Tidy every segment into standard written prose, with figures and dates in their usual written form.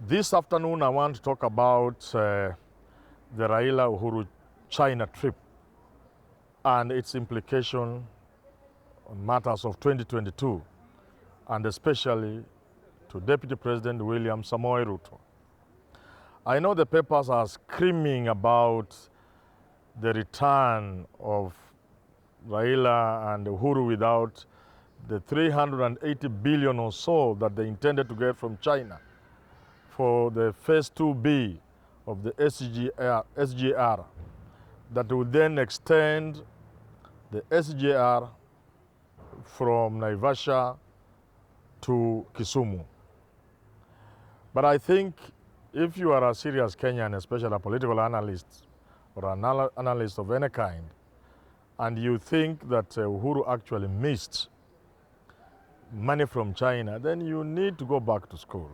This afternoon, I want to talk about the Raila Uhuru China trip and its implication on matters of 2022, and especially to Deputy President William Samoei Ruto. I know the papers are screaming about the return of Raila and Uhuru without the 380 billion or so that they intended to get from China for the phase 2B of the SGR that would then extend the SGR from Naivasha to Kisumu. But I think if you are a serious Kenyan, especially a political analyst or an analyst of any kind, and you think that Uhuru actually missed money from China, then you need to go back to school.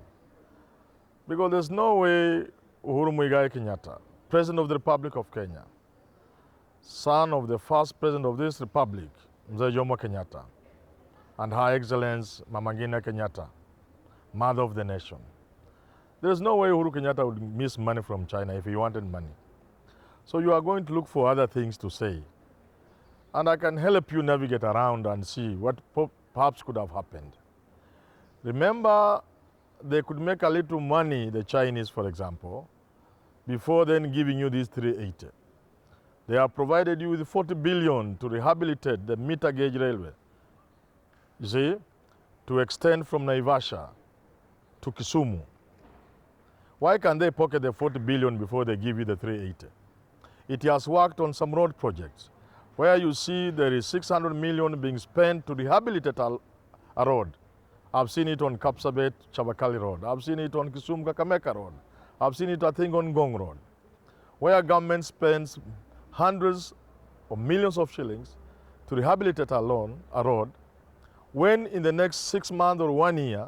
Because there's no way Uhuru Kenyatta, President of the Republic of Kenya, son of the first President of this Republic, Mzee Jomo Kenyatta, and Her Excellency Mama Ngina Kenyatta, Mother of the Nation. There's no way Uhuru Kenyatta would miss money from China if he wanted money. So you are going to look for other things to say. And I can help you navigate around and see what perhaps could have happened. Remember, they could make a little money, the Chinese, for example, before then giving you these 380. They have provided you with 40 billion to rehabilitate the meter gauge railway, you see, to extend from Naivasha to Kisumu. Why can't they pocket the 40 billion before they give you the 380? It has worked on some road projects where you see there is 600 million being spent to rehabilitate a road. I've seen it on Kapsabet, Chavakali Road. I've seen it on Kisumu, Kakamega Road. I've seen it, I think, on Ngong Road, where government spends hundreds of millions of shillings to rehabilitate a road, when in the next 6 months or 1 year,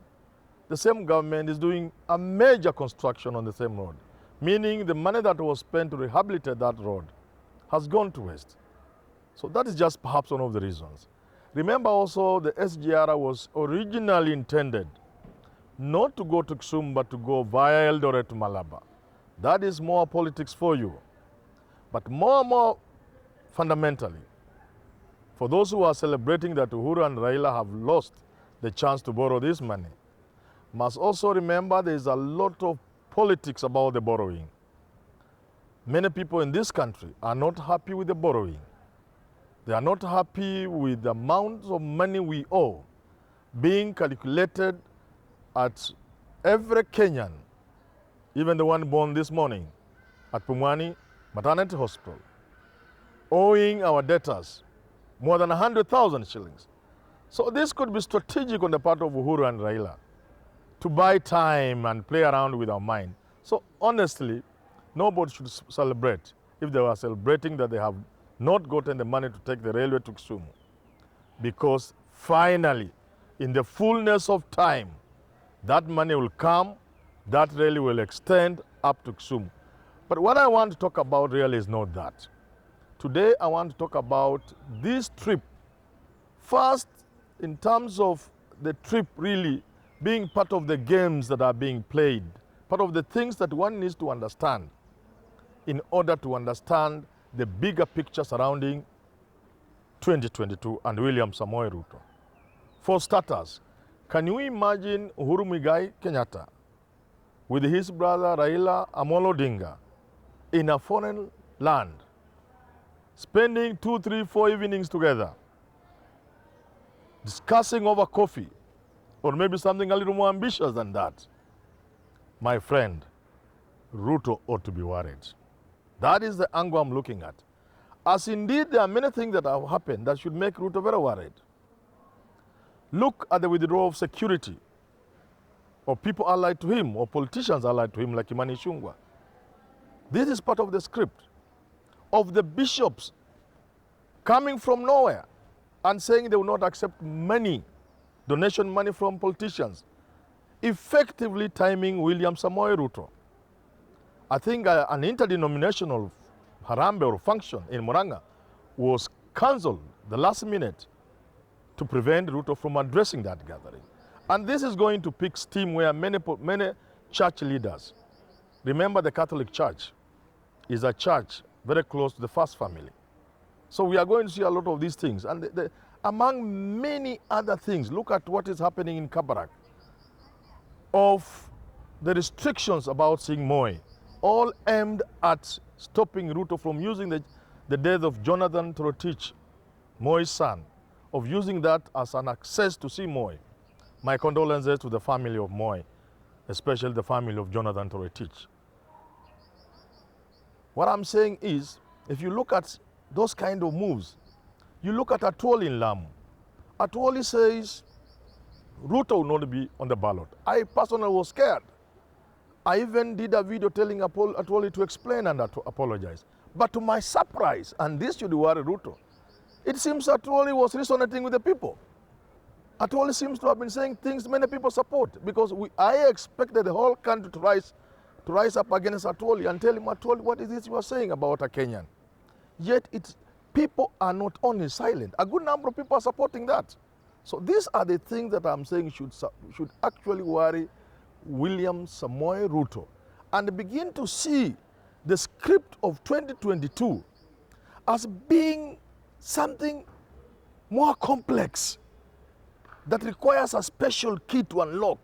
the same government is doing a major construction on the same road, meaning the money that was spent to rehabilitate that road has gone to waste. So that is just perhaps one of the reasons. Remember also the SGR was originally intended not to go to Kisumu but to go via Eldoret to Malaba. That is more politics for you. But more fundamentally, for those who are celebrating that Uhuru and Raila have lost the chance to borrow this money, must also remember there is a lot of politics about the borrowing. Many people in this country are not happy with the borrowing. They are not happy with the amounts of money we owe being calculated at every Kenyan, even the one born this morning at Pumwani Maternity Hospital, owing our debtors more than 100,000 shillings. So this could be strategic on the part of Uhuru and Raila to buy time and play around with our mind. So honestly, nobody should celebrate if they were celebrating that they have not gotten the money to take the railway to Kisumu. Because finally, in the fullness of time, that money will come, that railway will extend up to Kisumu. But what I want to talk about really is not that. Today, I want to talk about this trip. First, in terms of the trip really being part of the games that are being played, part of the things that one needs to understand in order to understand the bigger picture surrounding 2022 and William Samoei Ruto. For starters, can you imagine Uhuru Kenyatta with his brother Raila Amolo Odinga in a foreign land, spending 2, 3, 4 evenings together, discussing over coffee, or maybe something a little more ambitious than that? My friend, Ruto ought to be worried. That is the angle I'm looking at. As indeed there are many things that have happened that should make Ruto very worried. Look at the withdrawal of security of people allied to him or politicians allied to him like Imani Ichung'wah. This is part of the script of the bishops coming from nowhere and saying they will not accept money, donation money from politicians, effectively timing William Samoei Ruto. I think an interdenominational harambe or function in Murang'a was cancelled the last minute to prevent Ruto from addressing that gathering. And this is going to pick steam where many church leaders. Remember, the Catholic Church is a church very close to the first family. So we are going to see a lot of these things. And among many other things, look at what is happening in Kabarak, of the restrictions about seeing Moi, all aimed at stopping Ruto from using the death of Jonathan Torotich, Moi's son, of using that as an access to see Moi. My condolences to the family of Moi, especially the family of Jonathan Torotich. What I'm saying is, if you look at those kind of moves, you look at Atwoli in Lamu. Atwoli says Ruto will not be on the ballot. I personally was scared. I even did a video telling Atwoli to explain and to apologize. But to my surprise, and this should worry Ruto, it seems Atwoli was resonating with the people. Atwoli seems to have been saying things many people support, because I expected the whole country to rise up against Atwoli and tell him, Atwoli, what is this you are saying about a Kenyan? Yet people are not only silent. A good number of people are supporting that. So these are the things that I'm saying should actually worry William Samoei Ruto, and begin to see the script of 2022 as being something more complex that requires a special key to unlock.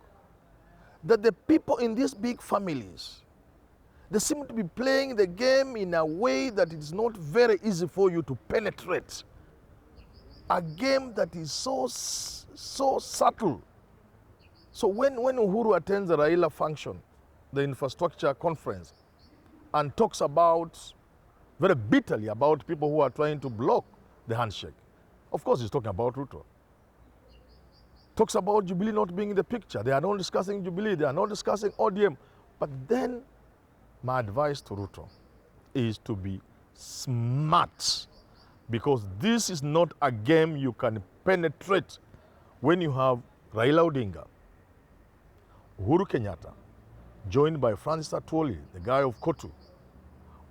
That the people in these big families, they seem to be playing the game in a way that it's not very easy for you to penetrate. A game that is so subtle. So when Uhuru attends the Raila function, the infrastructure conference, and talks about, very bitterly about people who are trying to block the handshake, of course he's talking about Ruto. Talks about Jubilee not being in the picture. They are not discussing Jubilee, they are not discussing ODM. But then my advice to Ruto is to be smart, because this is not a game you can penetrate when you have Raila Odinga, Uhuru Kenyatta, joined by Francis Atwoli, the guy of Kotu,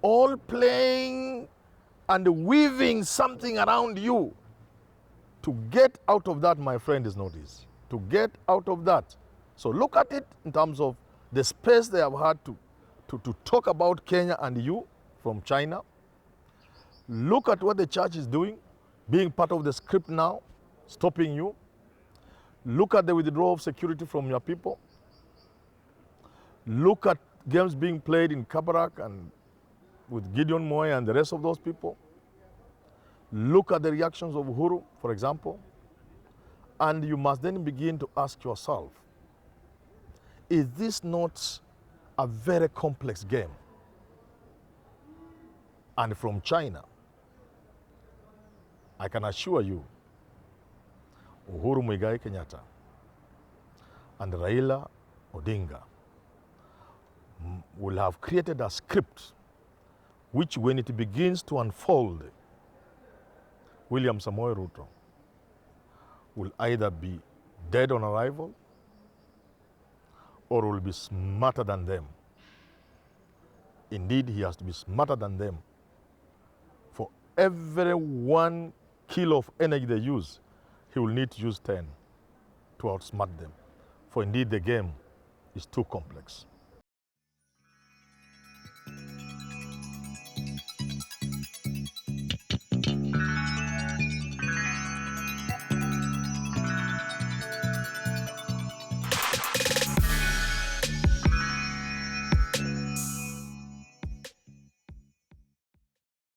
all playing and weaving something around you. To get out of that, my friend, is not easy. To get out of that. So look at it in terms of the space they have had to talk about Kenya and you from China. Look at what the church is doing, being part of the script now, stopping you. Look at the withdrawal of security from your people. Look at games being played in Kabarak and with Gideon Moi and the rest of those people. Look at the reactions of Uhuru, for example. And you must then begin to ask yourself, is this not a very complex game? And from China, I can assure you, Uhuru Muigai Kenyatta and Raila Odinga will have created a script which, when it begins to unfold, William Samoei Ruto will either be dead on arrival or will be smarter than them. Indeed, he has to be smarter than them. For every 1 kilo of energy they use, he will need to use 10 to outsmart them. For indeed, the game is too complex.